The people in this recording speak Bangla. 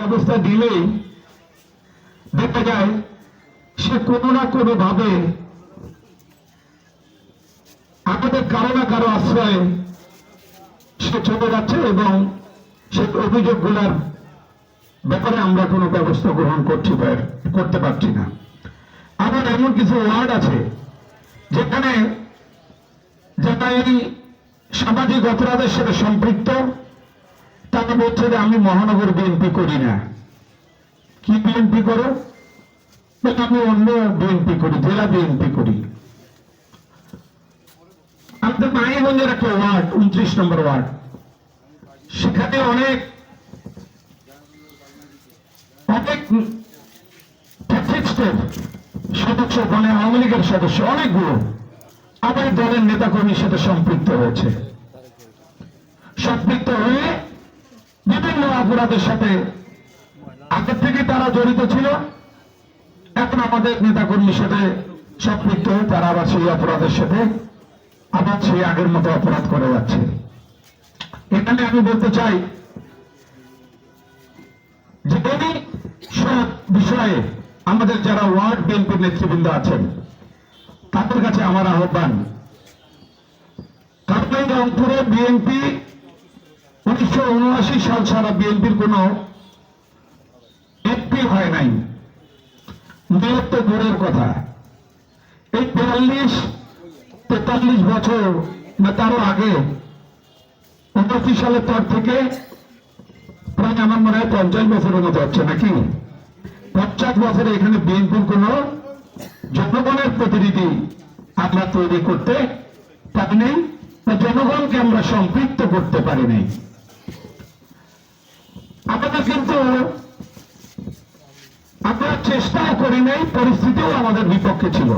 ব্যবস্থা দিলেই দেখা যায় সে কোনো না কোনো ভাবে আমাদের কারো না কারো আশ্রয়ে সে চলে যাচ্ছে এবং সে অভিযোগগুলোর ব্যাপারে আমরা কোনো ব্যবস্থা গ্রহণ করতে পারছি না। আবার এমন কিছু ওয়ার্ড আছে যেখানে যারা এই সামাজিক অপরাধের সাথে সম্পৃক্ত, তারা বলছে যে আমি মহানগর বিএনপি করি না। কি বিএনপি করো? আমি অন্য বিএনপি করি, জেলা বিএনপি করি। আমাদের মাইগঞ্জের একটা ওয়ার্ড, 29 নম্বর ওয়ার্ড, সেখানে অনেক সদস্য, মানে আওয়ামী লীগের সদস্য অনেকগুলো আবার দলের নেতাকর্মীর সাথে সম্পৃক্ত হয়েছে। সম্পৃক্ত হয়ে বিভিন্ন অপরাধের সাথে আগের থেকে তারা জড়িত ছিল, এখন আমাদের নেতাকর্মীর সাথে সম্পৃক্ত হয়ে তারা আবার সেই অপরাধের সাথে আবার সেই আগের মতো অপরাধ করে যাচ্ছে। এখানে আমি বলতে চাই যে এই সব বিষয়ে আমাদের যারা ওয়ার্ড বিএনপির নেতৃবৃন্দ আছেন তাদের কাছে আমার আহ্বান, কারণ রংপুরে বিএনপি 1979 সাল ছাড়া বিএনপির কোন এমপি হয় নাই। মূলত দূরের কথা, এই 42-43 বছর বা তারও আগে 79 সালের পর থেকে প্রায় আমার মনে হয় 50 বছরের মতো হচ্ছে নাকি, 50 বছরে এখানে বিএনপির কোন জনগণের প্রতিনিধি আমরা তৈরি করতে পারি নাই, জনগণকে আমরা সম্পৃক্ত করতে পারি নাই। আমাদের কিন্তু আমরা চেষ্টাও করি নাই, পরিস্থিতিও আমাদের বিপক্ষে ছিল।